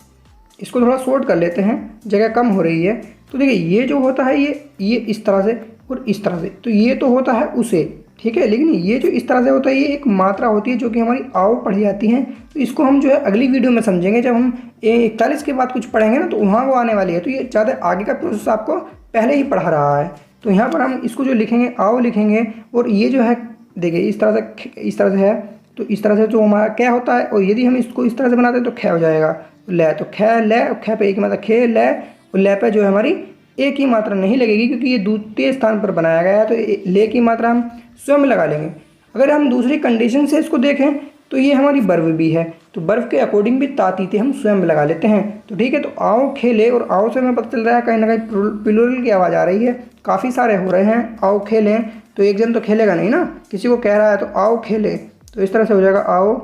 इसको थोड़ा शॉर्ट कर लेते हैं, जगह कम हो रही है। तो देखिए ये जो होता है ये इस तरह से और इस तरह से, तो ये तो होता है उसे, ठीक है। लेकिन ये जो इस तरह से होता है ये एक मात्रा होती है जो कि हमारी आओ पढ़ी जाती है। तो इसको हम जो है अगली वीडियो में समझेंगे, जब हम 41 के बाद कुछ पढ़ेंगे ना, तो वहाँ वो आने वाली है। तो ये ज़्यादा आगे का प्रोसेस आपको पहले ही पढ़ा रहा है। तो यहाँ पर हम इसको जो लिखेंगे आओ लिखेंगे, और ये जो है देखिए इस तरह से है, तो इस तरह से जो हमारा क्या होता है, और यदि हम इसको इस तरह से बनाते हैं तो ख हो जाएगा ले, तो ख ले, ख पे एक ही मात्रा खे ले, और ले पे जो है हमारी एक ही मात्रा नहीं लगेगी क्योंकि ये द्वितीय स्थान पर बनाया गया है। तो ले की मात्रा हम स्वयं लगा लेंगे। अगर हम दूसरी कंडीशन से इसको देखें तो ये हमारी बर्व भी है, तो बर्फ के अकॉर्डिंग भी तातीते हम स्वयं लगा लेते हैं। तो ठीक है, तो आओ खेले, और आओ से हमें पता चल रहा है कहीं ना कहीं प्लूरल की आवाज़ आ रही है, काफ़ी सारे हो रहे हैं। आओ खेलें, तो एक जन तो खेलेगा नहीं ना, किसी को कह रहा है तो आओ खेले, तो इस तरह से हो जाएगा आओ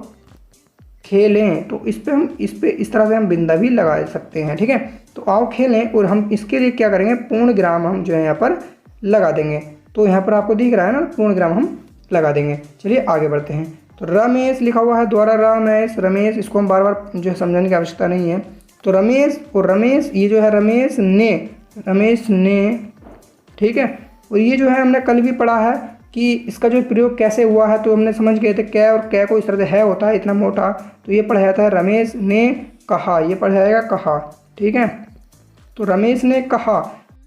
खेलें। तो इस पे इस तरह से हम बिंदा भी लगा सकते हैं, ठीक है। तो आओ खेलें, और हम इसके लिए क्या करेंगे, पूर्ण विराम हम जो है यहाँ पर लगा देंगे। तो यहाँ पर आपको दिख रहा है ना, पूर्ण विराम हम लगा देंगे। चलिए आगे बढ़ते हैं। तो रमेश लिखा हुआ है द्वारा रमेश, इसको हम बार बार जो है समझाने की आवश्यकता नहीं है। तो रमेश और रमेश, ये जो है रमेश ने, ठीक है। और ये जो है हमने कल भी पढ़ा है कि इसका जो प्रयोग कैसे हुआ है, तो हमने समझ गए थे कै और कै को इस तरह से है होता है इतना मोटा, तो ये पढ़ा जाता है रमेश ने कहा, ये पढ़ा जाएगा कहा, ठीक है। तो रमेश ने कहा,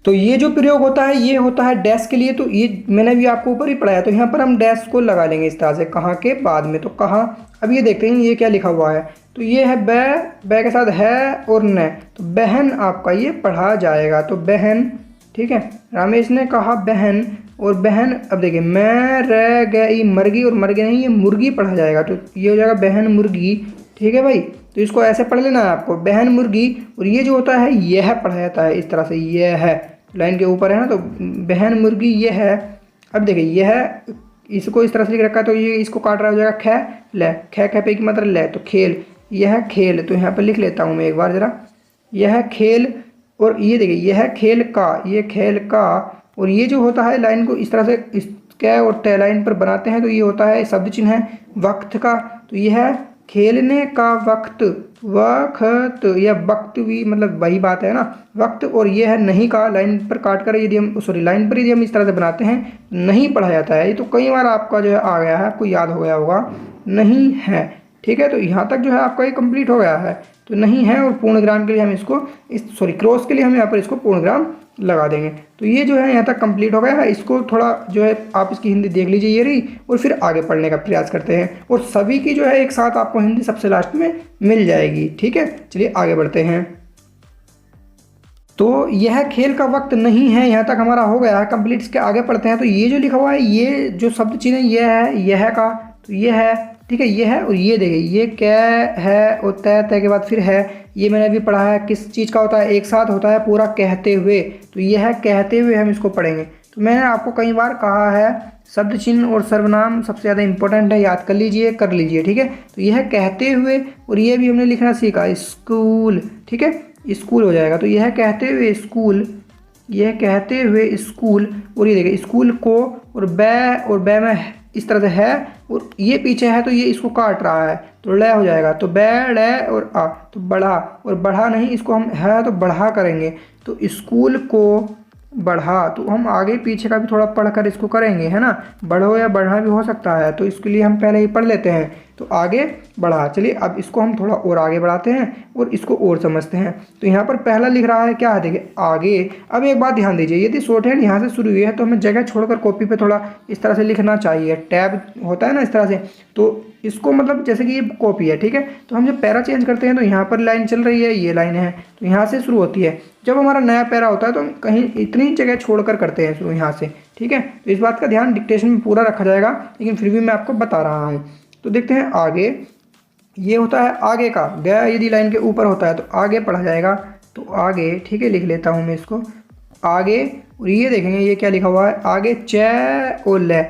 तो ये जो प्रयोग होता है ये होता है डैश के लिए, तो ये मैंने भी आपको ऊपर ही पढ़ाया। तो यहाँ पर हम डैश को लगा लेंगे इस तरह से कहाँ के बाद में, तो कहाँ। अब ये देखते हैं ये क्या लिखा हुआ है, तो ये है बै के साथ है और न, तो बहन आपका ये पढ़ा जाएगा, तो बहन, ठीक है। रमेश ने कहा बहन, और बहन, अब देखिए मैं रह गई मरगी, और मरगी नहीं, ये मुर्गी पढ़ा जाएगा, तो ये हो जाएगा बहन मुर्गी। ठीक है भाई, तो इसको ऐसे पढ़ लेना है आपको, बहन मुर्गी। और ये जो होता है यह पढ़ा जाता है इस तरह से, यह है लाइन के ऊपर है ना, तो बहन मुर्गी ये है। अब देखिए यह, इसको इस तरह से लिख रखा है, तो ये इसको काट रहा हो जाएगा ख ले, ख ख पे की मतलब ले, तो खेल, यह खेल। तो यहाँ पर लिख लेता हूँ मैं एक बार ज़रा, यह खेल। और ये देखिए यह खेल का, ये खेल का। और ये जो होता है लाइन को इस तरह से इस कै और तय लाइन पर बनाते हैं, तो ये होता है शब्द चिन्ह है वक्त का। तो यह खेलने का वक्त, वक्त या वक्त भी मतलब वही बात है ना, वक्त। और ये है नहीं का, लाइन पर काट कर यदि हम, सॉरी लाइन पर यदि हम इस तरह से बनाते हैं, नहीं पढ़ा जाता है। ये तो कई बार आपका जो है आ गया है, आपको याद हो गया होगा, नहीं है। ठीक है, तो यहाँ तक जो है आपका ये कंप्लीट हो गया है, तो नहीं है। और पूर्ण विराम के लिए हम इसको क्रॉस के लिए हम यहाँ पर इसको पूर्ण विराम लगा देंगे। तो ये जो है यहाँ तक कंप्लीट हो गया है। इसको थोड़ा जो है आप इसकी हिंदी देख लीजिए, ये रही, और फिर आगे पढ़ने का प्रयास करते हैं। और सभी की जो है एक साथ आपको हिंदी सबसे लास्ट में मिल जाएगी। ठीक है, चलिए आगे बढ़ते हैं। तो यह खेल का वक्त नहीं है, यहाँ तक हमारा हो गया है कंप्लीट। इसके आगे पढ़ते हैं। तो ये जो लिखा हुआ है, ये जो शब्द चिन्ह यह है, यह का, तो ये है, ठीक है, ये है। और ये देखिए ये क्या है, और तय, तय के बाद फिर है। ये मैंने अभी पढ़ा है, किस चीज़ का होता है, एक साथ होता है पूरा कहते हुए। तो यह कहते हुए हम इसको पढ़ेंगे। तो मैंने आपको कई बार कहा है, शब्द चिन्ह और सर्वनाम सबसे ज़्यादा इंपॉर्टेंट है, याद कर लीजिए, कर लीजिए। ठीक है, तो यह कहते हुए, और ये भी हमने लिखना सीखा, स्कूल। ठीक है, स्कूल हो जाएगा। तो यह कहते हुए स्कूल, यह कहते हुए स्कूल। और ये देखिए स्कूल को, और बै में इस तरह से है, और ये पीछे है, तो ये इसको काट रहा है, तो ल हो जाएगा। तो बै, ल और आ, तो बढ़ा। और बढ़ा नहीं, इसको हम है तो बढ़ा करेंगे। तो स्कूल को बढ़ा। तो हम आगे पीछे का भी थोड़ा पढ़कर इसको करेंगे, है ना, बढ़ो या बढ़ा भी हो सकता है, तो इसके लिए हम पहले ही पढ़ लेते हैं। तो आगे बढ़ा। चलिए अब इसको हम थोड़ा और आगे बढ़ाते हैं और इसको और समझते हैं। तो यहाँ पर पहला लिख रहा है क्या है, देखिए आगे। अब एक बात ध्यान दीजिए, यदि शॉर्ट हैंड यहाँ से शुरू हुई है, तो हमें जगह छोड़कर कॉपी पे थोड़ा इस तरह से लिखना चाहिए। टैब होता है ना इस तरह से, तो इसको मतलब जैसे कि ये कॉपी है, ठीक है, तो हम जब पैरा चेंज करते हैं, तो यहाँ पर लाइन चल रही है, ये लाइन है, तो यहाँ से शुरू होती है। जब हमारा नया पैरा होता है, तो हम कहीं इतनी जगह छोड़कर करते हैं शुरू यहाँ से। ठीक है, तो इस बात का ध्यान डिक्टेशन में पूरा रखा जाएगा, लेकिन फिर भी मैं आपको बता रहा हूँ। तो देखते हैं आगे। ये होता है आगे का, गया यदि लाइन के ऊपर होता है तो आगे पढ़ा जाएगा। तो आगे, ठीक है, लिख लेता हूँ मैं इसको आगे। और ये देखेंगे ये क्या लिखा हुआ है आगे, च और ले,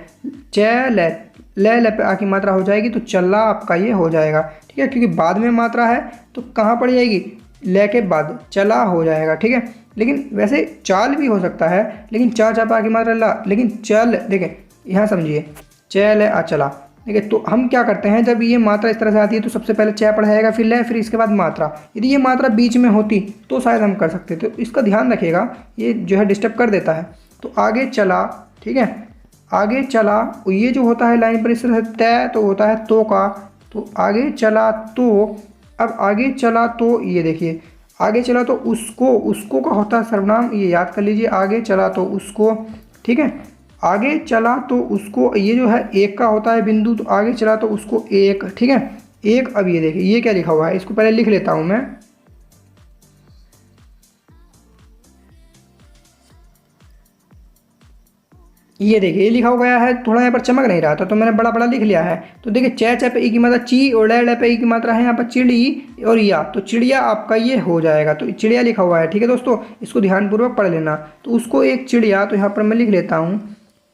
च ले पे आकी मात्रा हो जाएगी, तो चला आपका ये हो जाएगा। ठीक है, क्योंकि बाद में मात्रा है तो कहाँ पड़ जाएगी, ले के बाद चला हो जाएगा। ठीक है, लेकिन वैसे चाल भी हो सकता है, लेकिन चा चापा की मात्रा ला, लेकिन चल, देखिए यहाँ समझिए, चल आ चला। ठीक है, तो हम क्या करते हैं, जब ये मात्रा इस तरह से आती है, तो सबसे पहले च पढ़ा जाएगा, फिर ले, फिर इसके बाद मात्रा। यदि ये मात्रा बीच में होती तो शायद हम कर सकते, तो इसका ध्यान रखिएगा, ये जो है डिस्टर्ब कर देता है। तो आगे चला, ठीक है, आगे चला। और ये जो होता है लाइन पर इस तरह से तय, तो होता है तो का, तो आगे चला तो। अब आगे चला तो ये देखिए, आगे चला तो उसको, उसको का होता है सर्वनाम, ये याद कर लीजिए, आगे चला तो उसको। ठीक है, आगे चला तो उसको, ये जो है एक का होता है बिंदु, तो आगे चला तो उसको एक। ठीक है, एक। अब ये देखिए ये क्या लिखा हुआ है, इसको पहले लिख लेता हूँ मैं। ये देखिए ये लिखा हो गया है, थोड़ा यहाँ पर चमक नहीं रहा था, तो मैंने बड़ा बड़ा लिख लिया है। तो देखिए च पे ई की मात्रा ची, और ले पे ई की मात्रा है यहाँ पर चिड़ी और या, तो चिड़िया आपका ये हो जाएगा। तो चिड़िया लिखा हुआ है। ठीक है दोस्तों, इसको ध्यानपूर्वक पढ़ लेना। तो उसको एक चिड़िया, तो यहाँ पर मैं लिख लेता हूँ,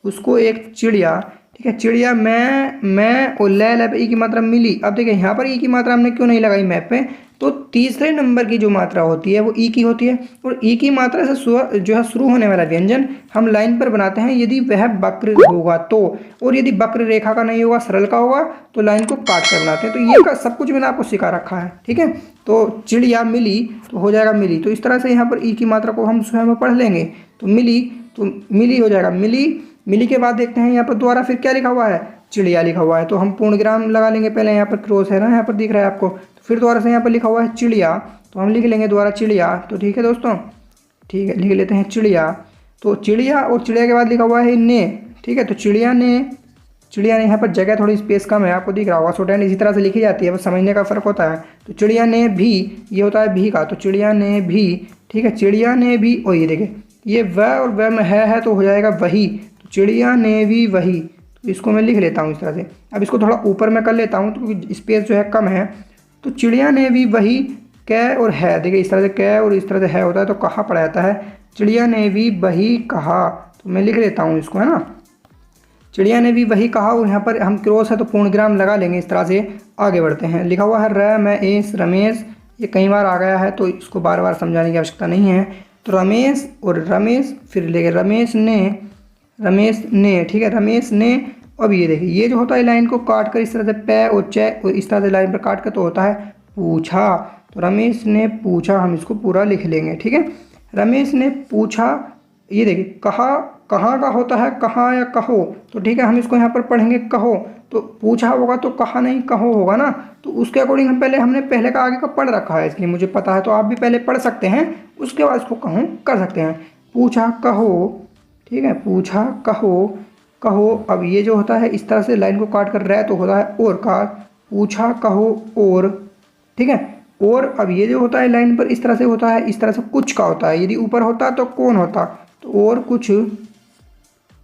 उसको एक चिड़िया। ठीक है, चिड़िया मैं और ले पे ई की मात्रा मिली। अब देखिए यहाँ पर ई की मात्रा हमने क्यों नहीं लगाई मैप पे, तो तीसरे नंबर की जो मात्रा होती है वो ई की होती है, और ई की मात्रा से जो है शुरू होने वाला व्यंजन हम लाइन पर बनाते हैं यदि वह वक्र होगा तो, और यदि वक्र रेखा का नहीं होगा, सरल का होगा, तो लाइन को काट कर बनाते हैं। तो ये सब कुछ मैंने आपको सिखा रखा है। ठीक है, तो चिड़िया मिली तो हो जाएगा मिली। तो इस तरह से यहाँ पर ई की मात्रा को हम स्वयं में पढ़ लेंगे। तो मिली, तो मिली हो जाएगा मिली। मिली के बाद देखते हैं यहाँ पर दोबारा फिर क्या लिखा हुआ है, चिड़िया लिखा हुआ है, तो हम पूर्ण विराम लगा लेंगे। पहले यहाँ पर क्रॉस है ना, यहाँ पर दिख रहा है आपको, तो फिर दोबारा से यहाँ पर लिखा हुआ है चिड़िया, तो हम लिख लेंगे दोबारा चिड़िया। तो ठीक है दोस्तों, ठीक है, लिख लेते हैं चिड़िया। तो चिड़िया, और चिड़िया के बाद लिखा हुआ है ने। ठीक है, तो चिड़िया ने, यहाँ पर जगह थोड़ी स्पेस कम है, आपको दिख रहा होगा, शॉर्ट हैंड इसी तरह से लिखी जाती है, बस समझने का फ़र्क होता है। तो चिड़िया ने भी, ये होता है भी का, तो चिड़िया ने भी। ठीक है, चिड़िया ने भी, और ये देखिए ये व और व में है तो हो जाएगा वही। तो चिड़िया ने भी वही, तो इसको मैं लिख लेता हूँ इस तरह से। अब इसको थोड़ा ऊपर में कर लेता हूँ तो क्योंकि स्पेस जो है कम है। तो चिड़िया ने भी वही कै और है, देखिए इस तरह से कै और इस तरह से है होता है तो कहा पड़ जाता है। चिड़िया ने भी वही कहा, तो मैं लिख लेता हूँ इसको, है ना। चिड़िया ने भी वही कहा और यहाँ पर हम क्रॉस है तो पूर्णविराम लगा लेंगे। इस तरह से आगे बढ़ते हैं। लिखा हुआ है रमेश रमेश, ये कई बार आ गया है तो इसको बार बार समझाने की आवश्यकता नहीं है। तो रमेश और रमेश, फिर लेंगे रमेश ने, ठीक है, रमेश ने। अब ये देखिए ये जो होता है लाइन को काट कर इस तरह से पै और चे और इस तरह से लाइन पर काट कर तो होता है पूछा। तो रमेश ने पूछा, हम इसको पूरा लिख लेंगे, ठीक है। रमेश ने पूछा, ये देखिए कहा, कहाँ का होता है कहाँ या कहो, तो ठीक है हम इसको यहाँ पर पढ़ेंगे कहो। तो पूछा होगा तो कहा नहीं कहो होगा ना। तो उसके अकॉर्डिंग हमने पहले का आगे का पढ़ रखा है इसलिए मुझे पता है, तो आप भी पहले पढ़ सकते हैं उसके बाद इसको कहूँ कर सकते हैं। पूछा कहो, ठीक है, पूछा कहो कहो। अब ये जो होता है इस तरह से लाइन को काट कर रह तो होता है और का, पूछा कहो और, ठीक है। और अब ये जो होता है लाइन पर इस तरह से होता है, इस तरह से कुछ का होता है, यदि ऊपर होता तो कौन होता, तो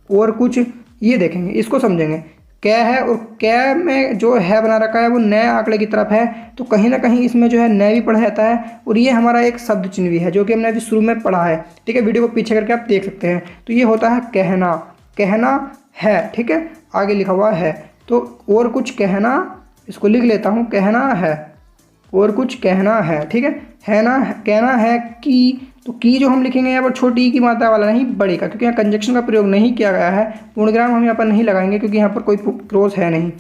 और कुछ ये देखेंगे, इसको समझेंगे। कै है और कै में जो है बना रखा है वो नए आंकड़े की तरफ है, तो कहीं ना कहीं इसमें जो है नए भी पढ़ा जाता है। और ये हमारा एक शब्द चिन्ह भी है जो कि हमने अभी शुरू में पढ़ा है, ठीक है, वीडियो को पीछे करके आप देख सकते हैं। तो ये होता है कहना, कहना है, ठीक है, आगे लिखा हुआ है। तो और कुछ कहना, इसको लिख लेता हूँ, कहना है, और कुछ कहना है, ठीक है ना। कहना है कि, तो की जो हम लिखेंगे यहाँ पर छोटी ई की मात्रा वाला नहीं बड़ी का, क्योंकि यहाँ कंजक्शन का प्रयोग नहीं किया गया है। पूर्णविराम हम यहाँ पर नहीं लगाएंगे क्योंकि यहाँ पर कोई क्लोज है नहीं।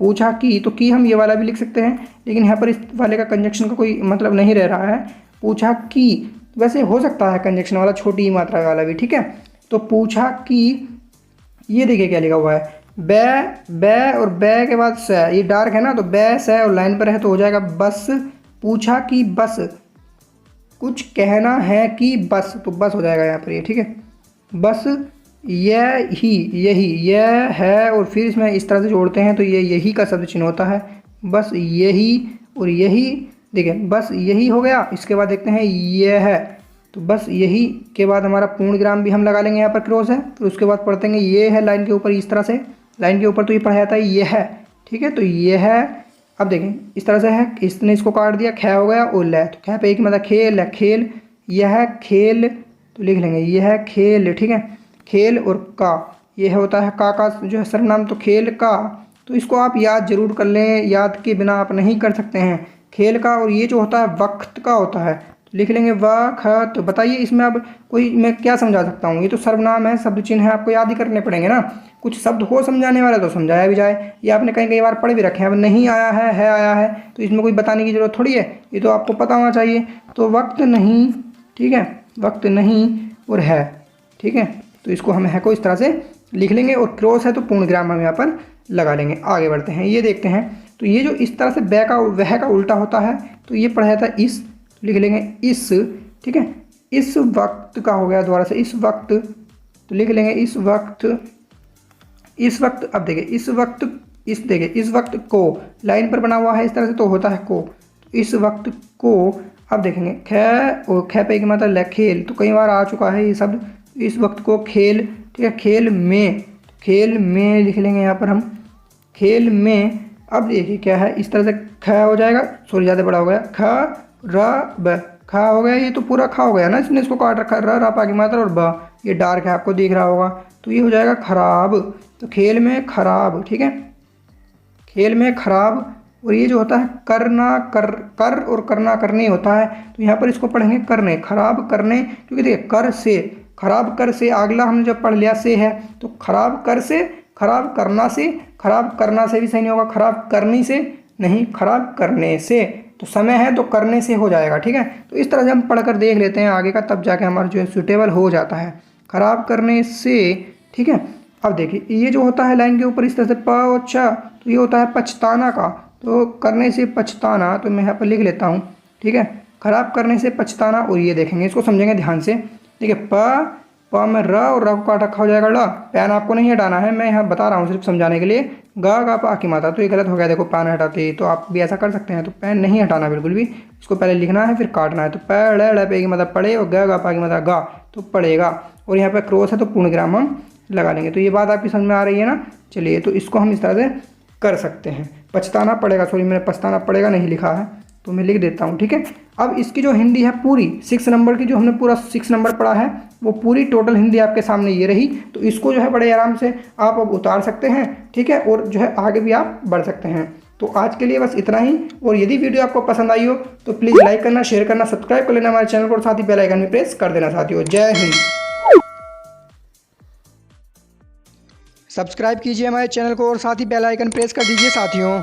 पूछा की, तो की हम ये वाला भी लिख सकते हैं, लेकिन यहाँ पर इस वाले का कंजक्शन का कोई मतलब नहीं रह रहा है। पूछा की, वैसे हो सकता है कंजक्शन वाला छोटी ई मात्रा वाला भी, ठीक है। तो पूछा की, ये देखिए क्या लिखा हुआ है, बै और बै के बाद स, ये डार्क है ना, तो बै स और लाइन पर है तो हो जाएगा बस। पूछा कि बस, कुछ कहना है कि बस, तो बस हो जाएगा यहाँ पर ये, ठीक है, बस। यह है और फिर इसमें इस तरह से जोड़ते हैं तो ये यही का शब्द चिन्ह होता है, बस यही और यही, देखिए बस यही हो गया। इसके बाद देखते हैं यह है, तो बस यही के बाद हमारा पूर्णविराम भी हम लगा लेंगे, यहाँ पर क्रॉस है। फिर उसके बाद पढ़ते हैं ये है लाइन के ऊपर, इस तरह से लाइन के ऊपर तो ये पढ़ा जाता है ये है, ठीक है। तो ये है, अब देखें इस तरह से है, इसने इसको काट दिया, ख हो गया और ल, तो ख पे एक मतलब खेल है, खेल, यह खेल, तो लिख लेंगे यह खेल, ठीक है। खेल और का, यह होता है का जो है सर्वनाम, तो खेल का, तो इसको आप याद जरूर कर लें, याद के बिना आप नहीं कर सकते हैं। खेल का, और ये जो होता है वक्त का होता है, तो लिख लेंगे वक्त। तो बताइए इसमें अब कोई मैं क्या समझा सकता हूँ, ये तो सर्वनाम है, शब्द चिन्ह है, आपको याद ही करने पड़ेंगे ना। कुछ शब्द हो समझाने वाला तो समझाया भी जाए, ये आपने कई बार पढ़ भी रखे हैं। अब नहीं आया है आया है, तो इसमें कोई बताने की जरूरत थोड़ी है, ये तो आपको पता होना चाहिए। तो वक्त नहीं, ठीक है, वक्त नहीं और है, ठीक है। तो इसको हम है को इस तरह से लिख लेंगे और क्रॉस है तो पूर्णविराम हम यहाँ पर लगा लेंगे। आगे बढ़ते हैं, ये देखते हैं। तो ये जो इस तरह से बै का वह का उल्टा होता है, तो ये पढ़ा जाता है इस, तो लिख लेंगे इस, ठीक है। इस वक्त का हो गया दोबारा से इस वक्त, तो लिख लेंगे इस वक्त, इस वक्त। अब देखिए इस वक्त, इस देखिए इस वक्त को लाइन पर बना हुआ है इस तरह से तो होता है को, तो इस वक्त को। अब देखेंगे ख और ख पे की मतलब ल, खेल, तो कई बार आ चुका है ये शब्द। इस वक्त को खेल, ठीक है, खेल में लिख लेंगे यहाँ पर हम खेल में। अब देखिए क्या है, इस तरह से ख हो जाएगा, सॉरी ज़्यादा बड़ा हो गया, ख र ब, खा हो गया, ये तो पूरा खा हो गया ना, इसने इसको काट रखा, र पा की मात्रा और ब, ये डार्क है आपको दिख रहा होगा, तो ये हो जाएगा खराब। तो खेल में खराब, ठीक है, खेल में खराब। और ये जो होता है करना, कर और करना करने होता है, तो यहाँ पर इसको पढ़ेंगे करने, खराब करने, क्योंकि देखिए कर से, खराब कर से, अगला हमने जब पढ़ लिया से है, तो खराब कर से, खराब करना से, खराब करना से भी सही नहीं होगा, खराब करनी से नहीं, खराब करने से। तो समय है तो करने से हो जाएगा, ठीक है। तो इस तरह से हम पढ़कर देख लेते हैं आगे का, तब जाके हमारा जो है सुटेबल हो जाता है, खराब करने से, ठीक है। अब देखिए ये जो होता है लाइन के ऊपर इस तरह से प और छ, तो ये होता है पछताना का, तो करने से पछताना, तो मैं यहाँ पर लिख लेता हूँ, ठीक है, खराब करने से पछताना। और ये देखेंगे, इसको समझेंगे ध्यान से, देखिए प में र और र को काट रखा हो जाएगा ल, पैन आपको नहीं हटाना है, मैं यहाँ बता रहा हूँ सिर्फ समझाने के लिए। गा पा की मात्रा, तो ये गलत हो गया, देखो पैन हटाते, तो आप भी ऐसा कर सकते हैं। तो पैन नहीं हटाना बिल्कुल भी, इसको पहले लिखना है फिर काटना है। तो पे पे की मतलब पड़े और गा पा की मतलब गा, तो पड़ेगा, और यहाँ पे क्रॉस है तो पूर्णविराम हम लगा लेंगे। तो ये बात आपकी समझ में आ रही है ना। चलिए, तो इसको हम इस तरह से कर सकते हैं। पछताना पड़ेगा, सॉरी मैंने पछताना पड़ेगा नहीं लिखा है, तो मैं लिख देता हूँ, ठीक है। अब इसकी जो हिंदी है पूरी 6 नंबर की, जो हमने पूरा 6 नंबर पढ़ा है, वो पूरी टोटल हिंदी आपके सामने ये रही। तो इसको जो है बड़े आराम से आप अब उतार सकते हैं, ठीक है, और जो है आगे भी आप बढ़ सकते हैं। तो आज के लिए बस इतना ही, और यदि वीडियो आपको पसंद आई हो तो प्लीज़ लाइक करना, शेयर करना, सब्सक्राइब कर लेना हमारे चैनल को, और साथ ही बेल आइकन भी प्रेस कर देना साथियों। जय हिंद। सब्सक्राइब कीजिए हमारे चैनल को और साथ ही बेल आइकन प्रेस कर दीजिए साथियों।